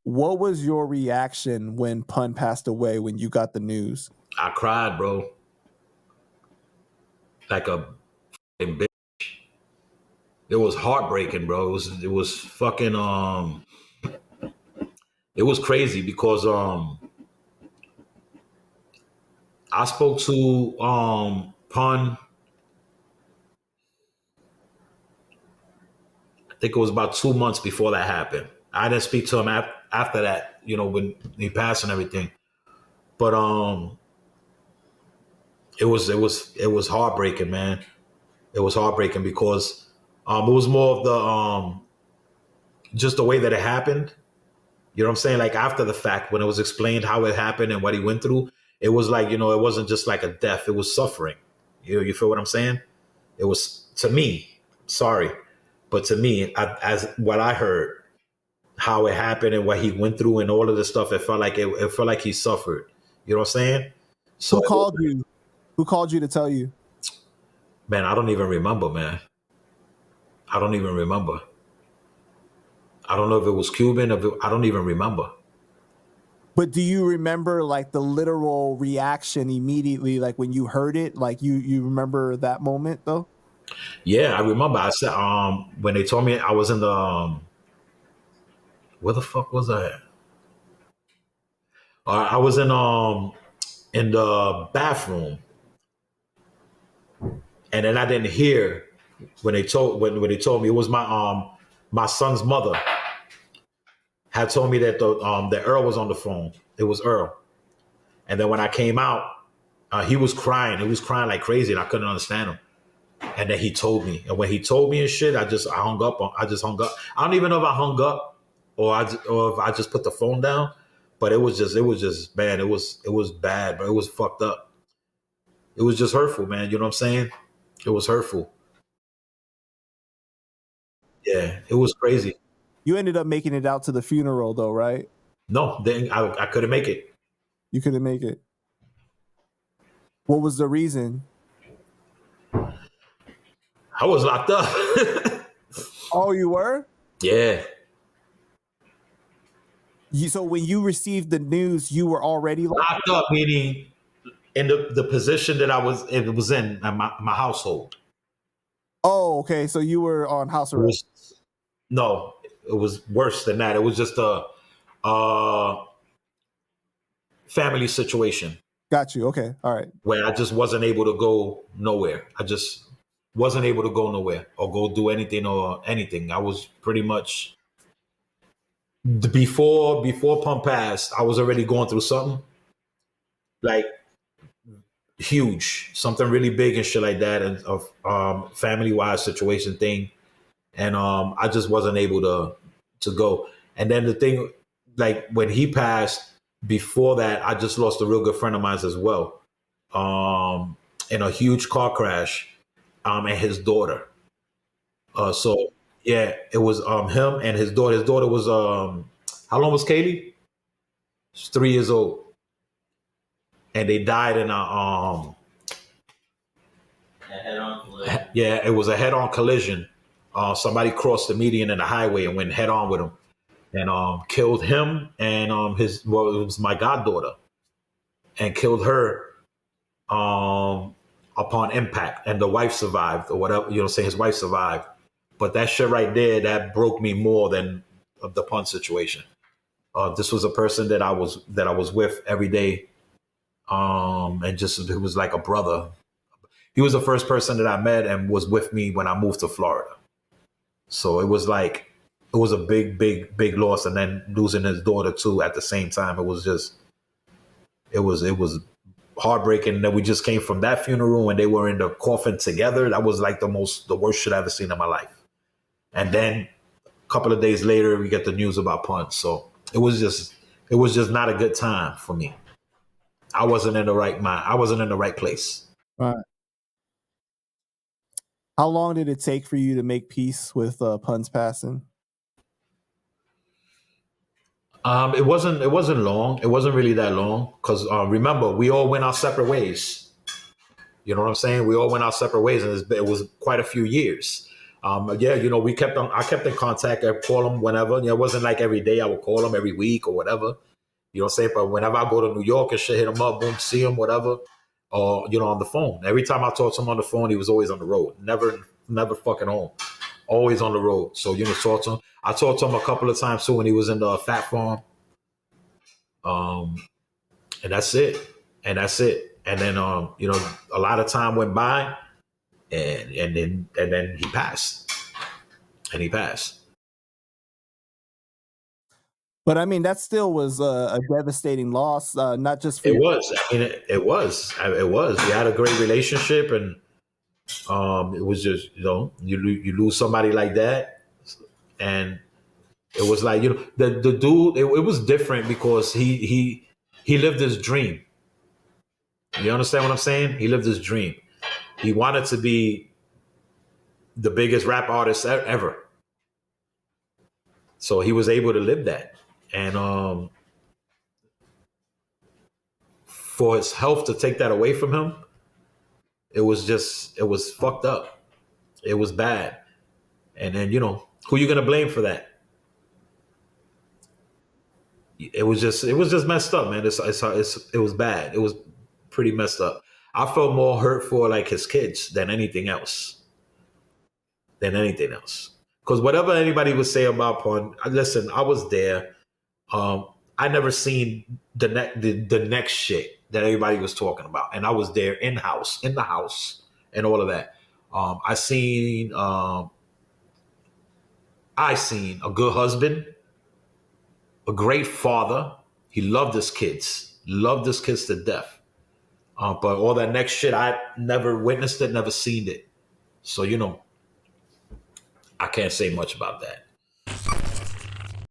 What was your reaction when Pun passed away when you got the news? I cried, bro. Like a fucking bitch. It was heartbreaking, bro. It was fucking it was crazy because I spoke to Pun. I think it was about 2 months before that happened. I didn't speak to him after that, when he passed and everything. But it was heartbreaking, man. It was heartbreaking because it was more of the just the way that it happened. You know what I'm saying? Like after the fact, when it was explained how it happened and what he went through, it was like, it wasn't just like a death, it was suffering. You feel what I'm saying? It was, to me, sorry, but to me, as what I heard, how it happened and what he went through and all of this stuff, it felt like he suffered. You know what I'm saying? So Who called you? Who called you to tell you? man, I don't even remember, man. I don't even remember. I don't know if it was Cuban. I don't even remember. But do you remember like the literal reaction immediately, like when you heard it? Like you remember that moment though? Yeah, I remember. I said when they told me I was in the where the fuck was I at? I was in the bathroom, and then I didn't hear when they told me. It was my son's mother had told me that the Earl was on the phone. It was Earl, and then when I came out, he was crying. He was crying like crazy, and I couldn't understand him. And then he told me, and when he told me and shit, I hung up. I just hung up. I don't even know if I hung up or if I just put the phone down. But it was just bad. It was bad, but it was fucked up. It was just hurtful, man. You know what I'm saying? It was hurtful. Yeah, it was crazy. You ended up making it out to the funeral though, right? No, then I couldn't make it. You couldn't make it. What was the reason? I was locked up. Oh, you were? Yeah. So when you received the news, you were already Locked up, meaning in the position that it was in my household. Oh, okay. So you were on house arrest. No, it was worse than that. It was just a family situation. Got you. Okay. All right. Where I just wasn't able to go nowhere. I just wasn't able to go nowhere or go do anything or anything. I was pretty much before Pump passed, I was already going through something like huge, something really big and shit like that, and of family wise situation thing, and I just wasn't able to go. And then the thing, like when he passed, before that, I just lost a real good friend of mine as well, in a huge car crash, and his daughter. So yeah, it was him and his daughter. His daughter was how long was Kaylee? She's 3 years old, and they died in a head-on collision. Yeah, it was a head-on collision. Somebody crossed the median in the highway and went head-on with him, and killed him and it was my goddaughter, and killed her upon impact, and the wife survived or whatever. Say his wife survived, but that shit right there that broke me more than the Pun situation. This was a person that I was with every day, and just it was like a brother. He was the first person that I met and was with me when I moved to Florida. So it was a big, big, big loss, and then losing his daughter too at the same time. It was heartbreaking that we just came from that funeral when they were in the coffin together. That was like the worst shit I've ever seen in my life. And then a couple of days later, we get the news about Punch. So it was just not a good time for me. I wasn't in the right mind. I wasn't in the right place. Right. How long did it take for you to make peace with Pun's passing? It wasn't long. It wasn't really that long because remember, we all went our separate ways. You know what I'm saying? We all went our separate ways, and it was quite a few years. Yeah, we kept on. I kept in contact. I call him whenever. It wasn't like every day. I would call him every week or whatever. You know what I'm saying? But whenever I go to New York and shit, hit him up, boom, see him, whatever. Or on the phone. Every time I talked to him on the phone, he was always on the road. Never fucking home. Always on the road. So talk to him. I talked to him a couple of times too when he was in the Fat Farm. And that's it. And then a lot of time went by, and then he passed. And he passed. But I mean, that still was a devastating loss, not just for It you. was. I mean, it was. It was. We had a great relationship, and it was just you lose somebody like that, and it was like the dude. It was different because he lived his dream. You understand what I'm saying? He lived his dream. He wanted to be the biggest rap artist ever. So he was able to live that. And for his health to take that away from him, it was fucked up. It was bad. And then, who you going to blame for that? It was just messed up, man. It was bad. It was pretty messed up. I felt more hurt for like his kids than anything else. Because whatever anybody would say about Pun, listen, I was there. I never seen the next shit that everybody was talking about, and I was there in the house, and all of that. I seen a good husband, a great father. He loved his kids, to death. But all that next shit, I never witnessed it, never seen it. So I can't say much about that.